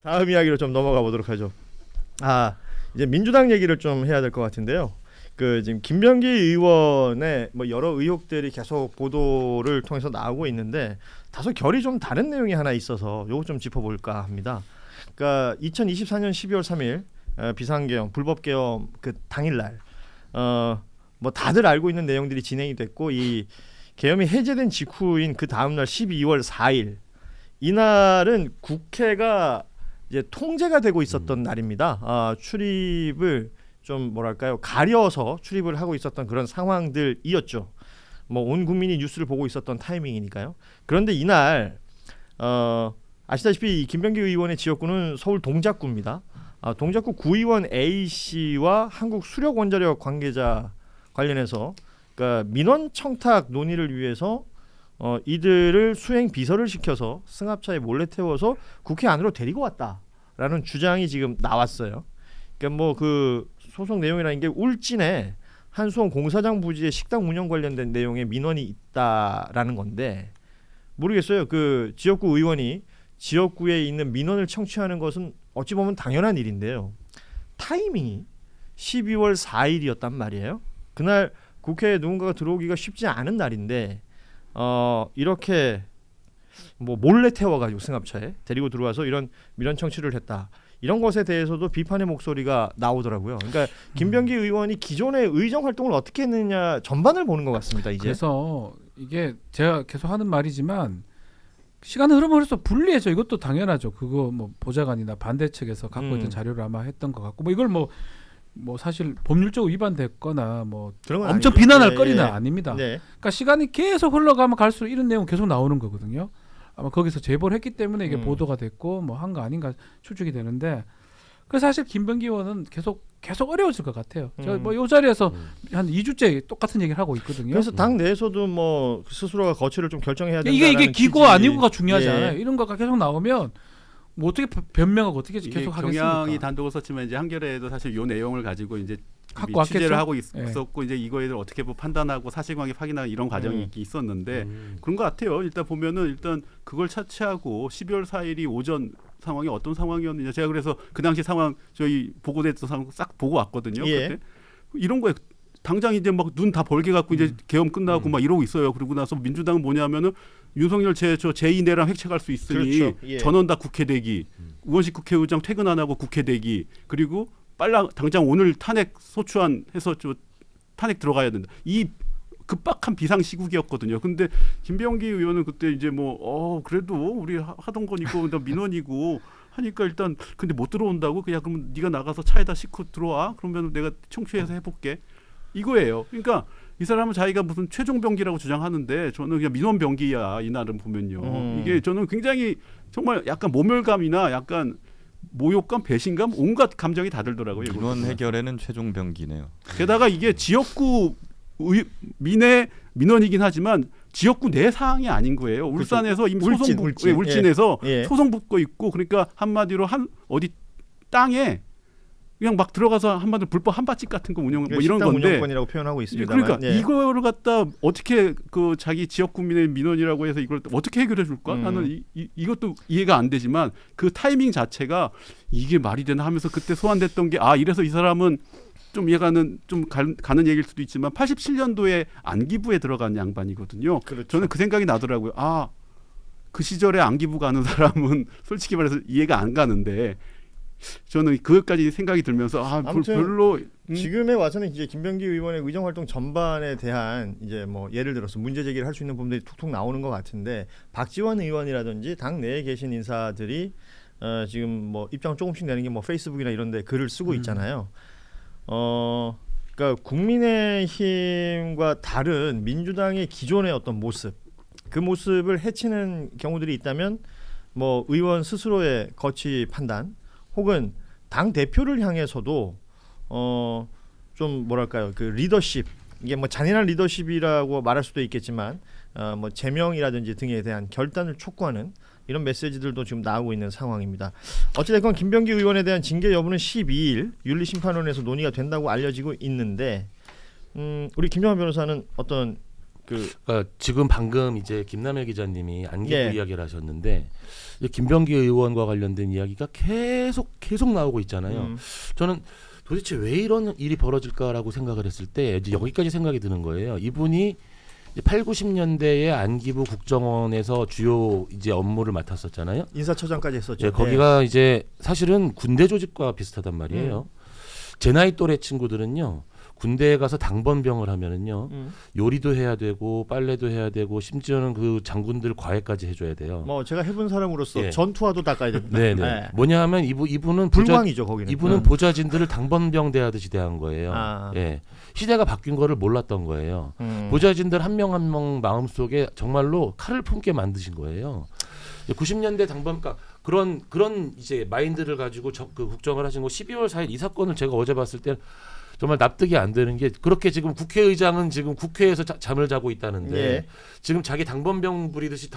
다음 이야기로 좀 넘어가 보도록 하죠. 이제 민주당 얘기를 좀 해야 될 것 같은데요. 그 지금 김병기 의원의 뭐 여러 의혹들이 계속 보도를 통해서 나오고 있는데 다소 결이 좀 다른 내용이 하나 있어서 요거 좀 짚어볼까 합니다. 그러니까 2024년 12월 3일 비상계엄 불법계엄 그 당일날 뭐 다들 알고 있는 내용들이 진행이 됐고 이 계엄이 해제된 직후인 그 다음날 12월 4일 이날은 국회가 이제 통제가 되고 있었던 날입니다. 출입을 좀 뭐랄까요 가려서 출입을 하고 있었던 그런 상황들이었죠. 뭐 온 국민이 뉴스를 보고 있었던 타이밍이니까요. 그런데 이날 아시다시피 김병기 의원의 지역구는 서울 동작구입니다. 동작구 구의원 A 씨와 한국수력원자력 관계자 관련해서 그러니까 민원 청탁 논의를 위해서 이들을 수행 비서를 시켜서 승합차에 몰래 태워서 국회 안으로 데리고 왔다라는 주장이 지금 나왔어요. 그러니까 뭐 그 소송 내용이라는 게 울진에 한수원 공사장 부지의 식당 운영 관련된 내용의 민원이 있다라는 건데 모르겠어요. 그 지역구 의원이 지역구에 있는 민원을 청취하는 것은 어찌 보면 당연한 일인데요. 타이밍이 12월 4일이었단 말이에요. 그날 국회에 누군가가 들어오기가 쉽지 않은 날인데 이렇게 뭐 몰래 태워가지고 승합차에 데리고 들어와서 이런 민원 청취를 했다. 이런 것에 대해서도 비판의 목소리가 나오더라고요. 그러니까 김병기 의원이 기존의 의정 활동을 어떻게 했느냐 전반을 보는 것 같습니다. 이제. 그래서 이게 제가 계속 하는 말이지만 시간 흐름으로서 불리해져. 이것도 당연하죠. 그거 뭐 보좌관이나 반대 측에서 갖고 있던 자료를 아마 했던 것 같고 뭐 이걸 뭐 사실 법률적으로 위반됐거나 뭐 엄청 비난할 거리는 아닙니다. 네. 그러니까 시간이 계속 흘러가면 갈수록 이런 내용 계속 나오는 거거든요. 아마 거기서 제보를 했기 때문에 이게 보도가 됐고 뭐 한 거 아닌가 추측이 되는데 그 사실 김병기 의원은 계속 어려워질 것 같아요. 저 뭐 이 자리에서 한 2주째 똑같은 얘기를 하고 있거든요. 그래서 당 내에서도 뭐 스스로가 거취를 좀 결정해야 된다는 이게 기고 아니고가 중요하지 예. 않아요. 이런 거가 계속 나오면 뭐 어떻게 변명하고 어떻게 계속 하겠습니까? 경향이 단독을 썼지만 이제 한겨레에도 사실 이 내용을 가지고 이제 갖고 취재를 왔겠죠? 하고 있었고 이제 이거에 대해서 어떻게 판단하고 사실관계 확인하는 이런 과정이 있었는데 그런 것 같아요. 일단 보면은 일단 그걸 차치하고 12월 4일이 오전 상황이 어떤 상황이었느냐 제가 그래서 그 당시 상황 저희 보고됐던 상황 싹 보고 왔거든요. 예. 그때 이런 거에 당장 이제 막 눈 다 벌게 갖고 이제 계엄 끝나고 막 이러고 있어요. 그리고 나서 민주당은 뭐냐면은 윤석열 제2내랑 획책할 수 있으니 그렇죠. 예. 전원 다 국회 대기, 우원식 국회의장 퇴근 안 하고 국회 대기, 그리고 빨라 당장 오늘 탄핵 소추안 해서 탄핵 들어가야 된다. 이 급박한 비상 시국이었거든요. 근데 김병기 의원은 그때 이제 그래도 우리 하던 거니까 민원이고 하니까 일단 근데 못 들어온다고 그냥 그러면 네가 나가서 차에다 싣고 들어와. 그러면 내가 청취해서 해볼게. 이거예요. 그러니까 이 사람은 자기가 무슨 최종병기라고 주장하는데 저는 그냥 민원병기야 이날은 보면요. 이게 저는 굉장히 정말 약간 모멸감이나 약간 모욕감, 배신감, 온갖 감정이 다 들더라고요. 민원 해결에는 최종병기네요. 게다가 이게 지역구 민원이긴 하지만 지역구 내 사항이 아닌 거예요. 울산에서 이미 울진에서 예. 소송 붙고 있고 그러니까 한마디로 어디 땅에 그냥 막 들어가서 한마디로 불법 한밭집 같은 거 운영 뭐 이런 건데 운영권이라고 표현하고 있습니다만 그러니까 이거를 갖다 어떻게 그 자기 지역 국민의 민원이라고 해서 이걸 어떻게 해결해 줄까? 나는 이것도 이해가 안 되지만 그 타이밍 자체가 이게 말이 되나 하면서 그때 소환됐던 게 이래서 이 사람은 좀 이해가는 좀 가는 얘기일 수도 있지만 87년도에 안기부에 들어간 양반이거든요. 그렇죠. 저는 그 생각이 나더라고요. 그 시절에 안기부 가는 사람은 솔직히 말해서 이해가 안 가는데 저는 그것까지 생각이 들면서 별로 지금에 와서는 이제 김병기 의원의 의정 활동 전반에 대한 이제 뭐 예를 들어서 문제 제기를 할 수 있는 부분들이 툭툭 나오는 것 같은데 박지원 의원이라든지 당 내에 계신 인사들이 지금 뭐 입장 조금씩 내는 게 뭐 페이스북이나 이런데 글을 쓰고 있잖아요. 그러니까 국민의힘과 다른 민주당의 기존의 어떤 모습, 그 모습을 해치는 경우들이 있다면 뭐 의원 스스로의 거취 판단. 혹은 당 대표를 향해서도 좀 뭐랄까요 그 리더십 이게 뭐 잔인한 리더십이라고 말할 수도 있겠지만 뭐 제명이라든지 등에 대한 결단을 촉구하는 이런 메시지들도 지금 나오고 있는 상황입니다. 어찌됐건 김병기 의원에 대한 징계 여부는 12일 윤리심판원에서 논의가 된다고 알려지고 있는데 우리 김정환 변호사는 어떤 그러니까 지금 방금 이제 김남일 기자님이 안기부 예. 이야기를 하셨는데 이제 김병기 의원과 관련된 이야기가 계속 나오고 있잖아요. 저는 도대체 왜 이런 일이 벌어질까라고 생각을 했을 때 이제 여기까지 생각이 드는 거예요. 이분이 이제 8, 90년대에 안기부 국정원에서 주요 이제 업무를 맡았었잖아요. 인사처장까지 했었죠. 예, 거기가 이제 사실은 군대 조직과 비슷하단 말이에요. 제 나이 또래 친구들은요. 군대에 가서 당번병을 하면은요. 요리도 해야 되고 빨래도 해야 되고 심지어는 그 장군들 과외까지 해줘야 돼요. 뭐 제가 해본 사람으로서 예. 전투화도 닦아야 됩니다. 네네. 네. 뭐냐 하면 이분은 불광이죠 거기는. 이분은 보좌진들을 당번병 대하듯이 대한 거예요. 아. 예. 시대가 바뀐 거를 몰랐던 거예요. 음. 보좌진들 한 명 한 명 마음속에 정말로 칼을 품게 만드신 거예요. 90년대 당번가 그런 이제 마인드를 가지고 그 국정을 하신 거 12월 4일 이 사건을 제가 어제 봤을 때 정말 납득이 안 되는 게 그렇게 지금 국회의장은 지금 국회에서 잠을 자고 있다는데 예. 지금 자기 당번병 부리듯이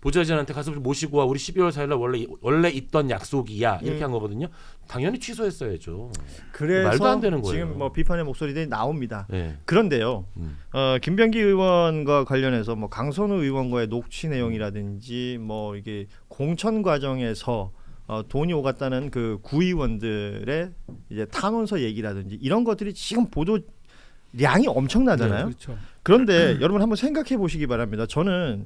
보좌진한테 가서 모시고 와 우리 12월 4일 날 원래 있던 약속이야 이렇게 한 거거든요. 당연히 취소했어야죠. 그래서 말도 안 되는 거예요. 지금 뭐 비판의 목소리들이 나옵니다. 네. 그런데요, 김병기 의원과 관련해서 뭐 강선우 의원과의 녹취 내용이라든지 뭐 이게 공천 과정에서 돈이 오갔다는 그 구의원들의 이제 탄원서 얘기라든지 이런 것들이 지금 보도량이 엄청나잖아요. 네, 그렇죠. 그런데 여러분 한번 생각해 보시기 바랍니다. 저는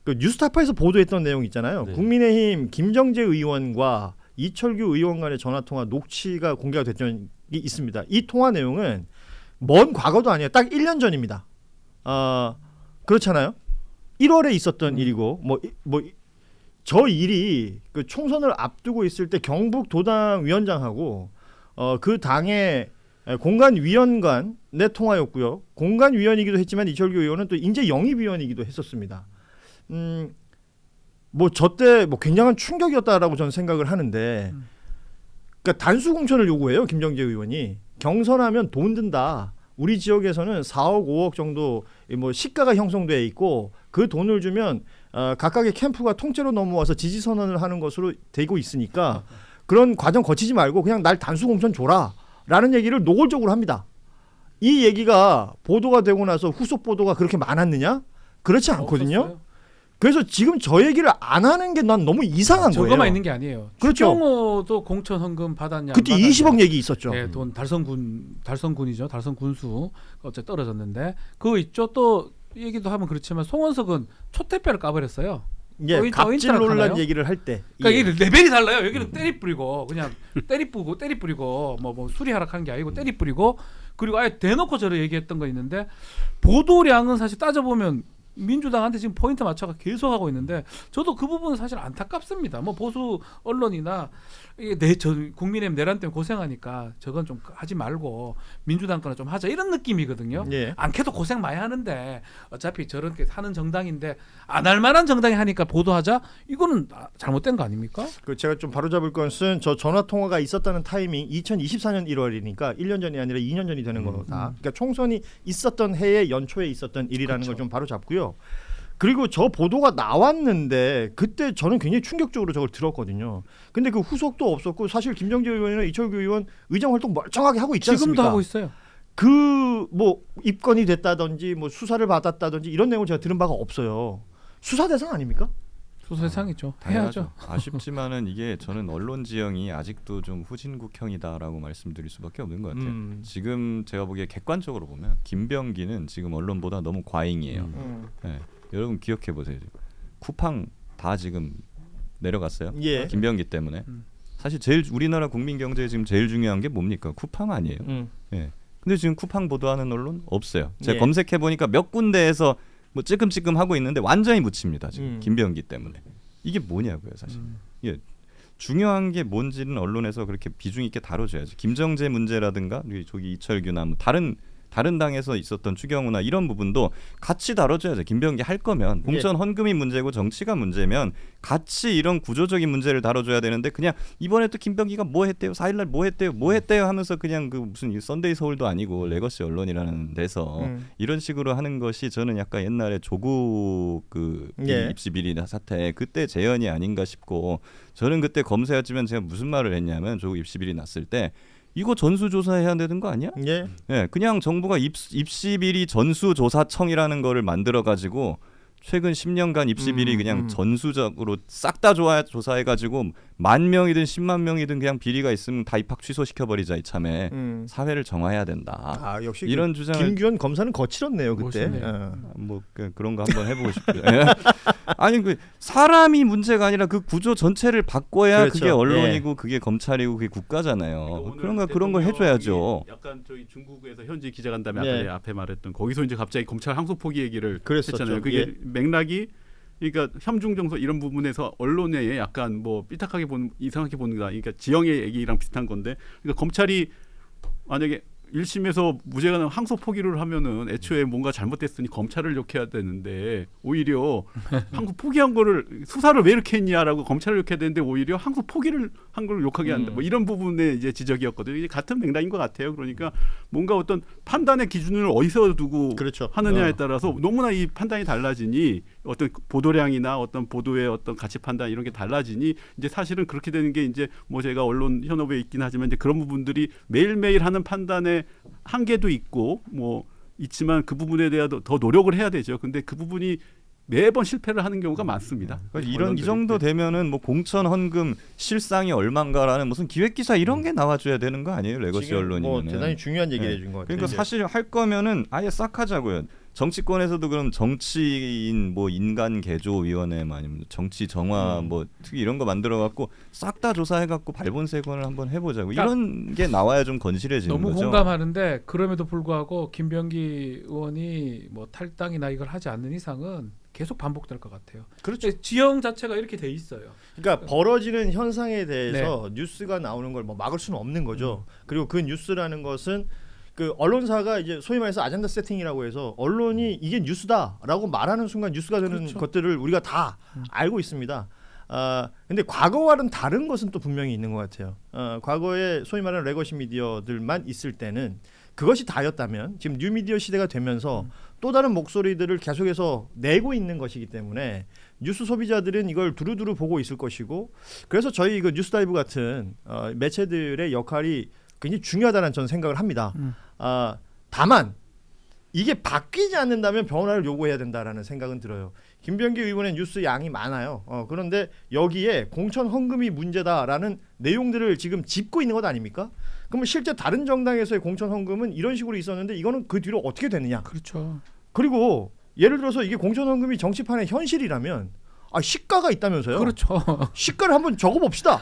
그 뉴스타파에서 보도했던 내용 있잖아요. 네. 국민의힘 김정재 의원과 이철규 의원 간의 전화통화 녹취가 공개가 됐던 게 있습니다. 이 통화 내용은 먼 과거도 아니에요. 딱 1년 전입니다. 그렇잖아요. 1월에 있었던 일이고 저 일이 그 총선을 앞두고 있을 때 경북 도당 위원장하고 그 당의 공간위원 간의 통화였고요. 공간위원이기도 했지만 이철규 의원은 또 인재 영입위원이기도 했었습니다. 뭐 저 때 뭐 굉장한 충격이었다라고 저는 생각을 하는데, 그러니까 단수 공천을 요구해요. 김정재 의원이 경선하면 돈 든다. 우리 지역에서는 4억 5억 정도 뭐 시가가 형성돼 있고 그 돈을 주면 각각의 캠프가 통째로 넘어와서 지지 선언을 하는 것으로 되고 있으니까 그런 과정 거치지 말고 그냥 날 단수 공천 줘라라는 얘기를 노골적으로 합니다. 이 얘기가 보도가 되고 나서 후속 보도가 그렇게 많았느냐? 그렇지 않거든요. 없었어요. 그래서 지금 저 얘기를 안 하는 게 난 너무 이상한 거예요. 저거만 있는 게 아니에요. 그렇죠. 추경호도 공천 헌금 받았냐? 그때 안 받았냐. 20억 얘기 있었죠. 네, 돈 달성군이죠. 달성 군수 어째 떨어졌는데 그거 있죠. 또 얘기도 하면 그렇지만 송원석은 초태뼈를 까버렸어요. 예, 어인- 갑질 어인자를 논란 하나요? 얘기를 할 때. 그러니까 예. 이게 레벨이 달라요. 여기는 때리 뿌리고 그냥 때리 뿌리고 뭐 수리 하락한 게 아니고 때리 뿌리고 그리고 아예 대놓고 저를 얘기했던 거 있는데 보도량은 사실 따져보면 민주당한테 지금 포인트 맞춰가 계속 하고 있는데 저도 그 부분은 사실 안타깝습니다. 뭐 보수 언론이나 이게 국민의힘 내란 때문에 고생하니까 저건 좀 하지 말고 민주당 거나 좀 하자 이런 느낌이거든요. 예. 않게도 고생 많이 하는데 어차피 저렇게 하는 정당인데 안 할 만한 정당이 하니까 보도하자 이거는 잘못된 거 아닙니까? 그 제가 좀 바로잡을 것은 저 전화 통화가 있었다는 타이밍 2024년 1월이니까 1년 전이 아니라 2년 전이 되는 거다. 그러니까 총선이 있었던 해의 연초에 있었던 일이라는 그렇죠. 걸 좀 바로잡고요. 그리고 저 보도가 나왔는데 그때 저는 굉장히 충격적으로 저걸 들었거든요. 근데 그 후속도 없었고 사실 김정재 의원이나 이철규 의원 의정 활동 멀쩡하게 하고 있지 않습니까? 지금도 하고 있어요. 그 뭐 입건이 됐다든지 뭐 수사를 받았다든지 이런 내용을 제가 들은 바가 없어요. 수사 대상 아닙니까? 수세상이죠. 당연하죠. 해야죠. 아쉽지만은 이게 저는 언론 지형이 아직도 좀 후진국형이다라고 말씀드릴 수밖에 없는 것 같아요. 지금 제가 보기에 객관적으로 보면 김병기는 지금 언론보다 너무 과잉이에요. 네. 여러분 기억해 보세요. 쿠팡 다 지금 내려갔어요. 예. 김병기 때문에. 사실 제일 우리나라 국민 경제에 지금 제일 중요한 게 뭡니까? 쿠팡 아니에요. 예. 근데 지금 쿠팡 보도하는 언론 없어요. 제가 예. 검색해 보니까 몇 군데에서 뭐 찌끔찌끔 하고 있는데 완전히 묻힙니다. 지금 김병기 때문에. 이게 뭐냐고요, 사실. 예. 중요한 게 뭔지는 언론에서 그렇게 비중 있게 다뤄줘야죠. 김정재 문제라든가 저기 이철규나 뭐 다른 당에서 있었던 추경호나 이런 부분도 같이 다뤄줘야죠. 김병기 할 거면 공천 헌금이 문제고 정치가 문제면 같이 이런 구조적인 문제를 다뤄줘야 되는데 그냥 이번에 또 김병기가 뭐 했대요? 4일날 뭐 했대요 하면서 그냥 그 무슨 썬데이 서울도 아니고 레거시 언론이라는 데서 이런 식으로 하는 것이 저는 약간 옛날에 조국 그 입시 비리 사태 그때 재현이 아닌가 싶고 저는 그때 검사였지만 제가 무슨 말을 했냐면 조국 입시 비리 났을 때 이거 전수조사해야 되는 거 아니야? 예. 예, 그냥 정부가 입시비리 전수조사청이라는 거를 만들어 가지고 최근 10년간 입시비리 그냥 전수적으로 싹 다 조사해 가지고 10,000명이든 10만 명이든 그냥 비리가 있으면 다 입학 취소시켜 버리자 이참에 사회를 정화해야 된다. 아 역시 이런 그 주장을 김규현 검사는 거칠었네요 그때. 멋있네요. 뭐 그런 거 한번 해보고 싶어요. 예. 아니 그 사람이 문제가 아니라 그 구조 전체를 바꿔야 그렇죠. 그게 언론이고 그게 검찰이고 그게 국가잖아요. 그러니까 그런 걸 해줘야죠. 약간 저희 중국에서 현지 기자간담회 네. 앞에 말했던 거기서 이제 갑자기 검찰 항소 포기 얘기를 그랬었죠. 했잖아요. 그게 예. 맥락이 그러니까 혐중정서 이런 부분에서 언론에 약간 뭐 삐딱하게 보는 이상하게 보는 거 그러니까 지형의 얘기랑 비슷한 건데 그러니까 검찰이 만약에 1심에서 무죄가 나면 항소 포기를 하면은 애초에 뭔가 잘못됐으니 검찰을 욕해야 되는데 오히려 항소 포기한 거를 수사를 왜 이렇게 했냐라고 검찰을 욕해야 되는데 오히려 항소 포기를 한 걸 욕하게 한다. 뭐 이런 부분에 이제 지적이었거든요. 이게 같은 맥락인 것 같아요. 그러니까 뭔가 어떤 판단의 기준을 어디서 두고 그렇죠. 하느냐에 따라서 너무나 이 판단이 달라지니 어떤 보도량이나 어떤 보도의 어떤 가치 판단 이런 게 달라지니 이제 사실은 그렇게 되는 게 이제 뭐 제가 언론 현업에 있긴 하지만 이제 그런 부분들이 매일매일 하는 판단의 한계도 있고 뭐 있지만 그 부분에 대해 더 노력을 해야 되죠. 근데 그 부분이 매번 실패를 하는 경우가 많습니다. 그러니까 이 정도 되면은 뭐 공천 헌금 실상이 얼마인가라는 무슨 기획 기사 이런 게 나와줘야 되는 거 아니에요? 레거시 지금 언론이면. 뭐 대단히 중요한 얘기를 네. 해준 것 같아요. 그러니까 이제. 사실 할 거면은 아예 싹 하자고요. 정치권에서도 그럼 정치인 뭐 인간 개조 위원회 아니면 정치 정화 뭐 특히 이런 거 만들어 갖고 싹 다 조사해 갖고 발본색원을 한번 해보자고. 이런 게 나와야 좀 건실해지는 너무 거죠. 공감하는데 그럼에도 불구하고 김병기 의원이 뭐 탈당이나 이걸 하지 않는 이상은 계속 반복될 것 같아요. 그렇죠. 지형 자체가 이렇게 돼 있어요. 그러니까 벌어지는 현상에 대해서 뉴스가 나오는 걸 뭐 막을 수는 없는 거죠. 그리고 그 뉴스라는 것은 그 언론사가 이제 소위 말해서 아젠다 세팅이라고 해서 언론이 이게 뉴스다라고 말하는 순간 뉴스가 되는 그렇죠. 것들을 우리가 다 알고 있습니다. 근데 과거와는 다른 것은 또 분명히 있는 것 같아요. 과거에 소위 말하는 레거시 미디어들만 있을 때는 그것이 다였다면 지금 뉴미디어 시대가 되면서 또 다른 목소리들을 계속해서 내고 있는 것이기 때문에 뉴스 소비자들은 이걸 두루두루 보고 있을 것이고 그래서 저희 그 뉴스다이브 같은 매체들의 역할이 굉장히 중요하다는 저는 생각을 합니다. 다만 이게 바뀌지 않는다면 변화를 요구해야 된다라는 생각은 들어요. 김병기 의원의 뉴스 양이 많아요. 그런데 여기에 공천 헌금이 문제다라는 내용들을 지금 짚고 있는 것 아닙니까? 그러면 실제 다른 정당에서의 공천 헌금은 이런 식으로 있었는데 이거는 그 뒤로 어떻게 되느냐? 그렇죠. 그리고 예를 들어서 이게 공천 헌금이 정치판의 현실이라면 시가가 있다면서요? 그렇죠. 시가를 한번 적어봅시다.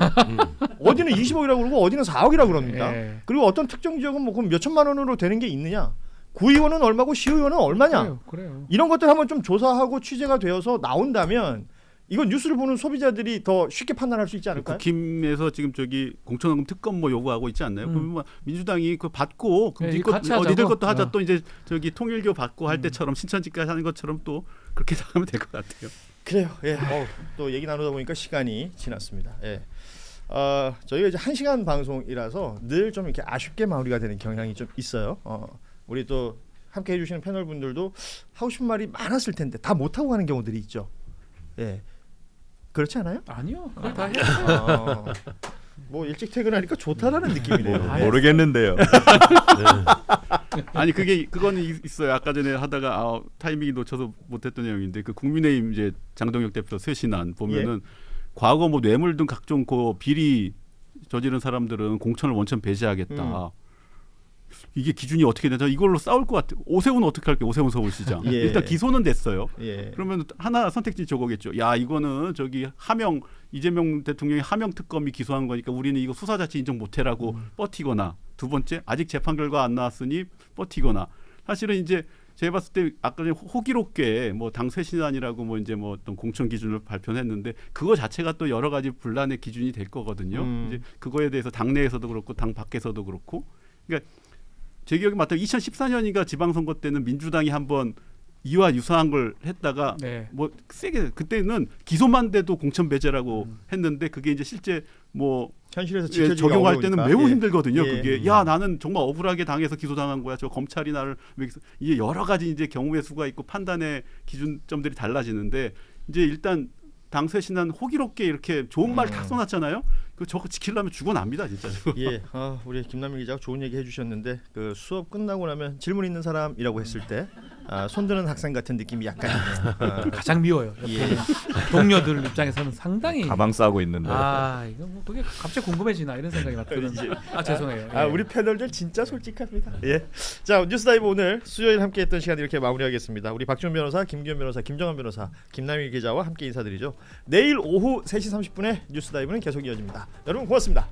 어디는 20억이라고 그러고 어디는 4억이라고 그럽니다. 예. 그리고 어떤 특정 지역은 뭐 그럼 몇천만 원으로 되는 게 있느냐? 구의원은 얼마고 시의원은 얼마냐? 그래요. 이런 것들 한번 좀 조사하고 취재가 되어서 나온다면 이건 뉴스를 보는 소비자들이 더 쉽게 판단할 수 있지 않을까요? 국힘에서 지금 저기 공천헌금 특검 뭐 요구하고 있지 않나요? 그러면 뭐 민주당이 그 받고 네, 네 이거 것, 같이 하자고? 니들 것도 하자 또 이제 저기 통일교 받고 할 때처럼 신천지까지 하는 것처럼 또 그렇게 하면 될 것 같아요. 그래요. 예. 또 얘기 나누다 보니까 시간이 지났습니다. 예. 저희가 이제 1시간 방송이라서 늘 좀 이렇게 아쉽게 마무리가 되는 경향이 좀 있어요. 우리 또 함께 해주시는 패널 분들도 하고 싶은 말이 많았을 텐데 다 못하고 가는 경우들이 있죠. 예. 그렇지 않아요? 아니요. 그걸 다 해요. 뭐 일찍 퇴근하니까 좋다라는 느낌이네요. 모르겠는데요. 아니 그거는 있어요. 아까 전에 하다가 타이밍이 놓쳐서 못했던 내용인데 그 국민의힘 이제 장동혁 대표 쇄신안 보면은 과거 뭐 뇌물 등 각종 그 비리 저지른 사람들은 공천을 원천 배제하겠다. 이게 기준이 어떻게 되나 이걸로 싸울 것 같아요. 오세훈은 어떻게 할게요? 오세훈 서울시장. 예. 일단 기소는 됐어요. 예. 그러면 하나 선택지 저거겠죠. 야 이거는 저기 하명 이재명 대통령이 하명 특검이 기소한 거니까 우리는 이거 수사자치 인정 못해라고 버티거나 두 번째 아직 재판 결과 안 나왔으니 버티거나 사실은 이제 제가 봤을 때 아까 전에 호기롭게 뭐 당 쇄신안이라고 뭐 이제 뭐 어떤 공천 기준을 발표했는데 그거 자체가 또 여러 가지 분란의 기준이 될 거거든요. 이제 그거에 대해서 당내에서도 그렇고 당 밖에서도 그렇고 그러니까 제 기억에 맞다면 2014년인가 지방선거 때는 민주당이 한번 이와 유사한 걸 했다가 뭐 세게 그때는 기소만 돼도 공천 배제라고 했는데 그게 이제 실제 뭐 현실에서 적용할 때는 매우 힘들거든요. 예. 그게 야 나는 정말 억울하게 당해서 기소당한 거야. 저 검찰이 나를 왜 이게 여러 가지 이제 경우의 수가 있고 판단의 기준점들이 달라지는데 이제 일단 당 쇄신안 호기롭게 이렇게 좋은 말 탁 써놨잖아요. 저거 지키려면 죽어납니다 진짜. 예, 우리 김남일 기자가 좋은 얘기 해주셨는데 그 수업 끝나고 나면 질문 있는 사람이라고 했을 때 손드는 학생 같은 느낌이 약간 있네요. 가장 미워요. 예. 동료들 입장에서는 상당히 가방 싸고 있는데. 이거 뭐 그게 갑자기 궁금해지나 이런 생각이 막 드는. 죄송해요. 예. 우리 패널들 진짜 솔직합니다. 예. 자, 뉴스다이브 오늘 수요일 함께했던 시간 이렇게 마무리하겠습니다. 우리 박준 변호사, 김기현 변호사, 김정한 변호사, 김남일 기자와 함께 인사드리죠. 내일 오후 3시 30분에 뉴스다이브는 계속 이어집니다. 여러분 고맙습니다.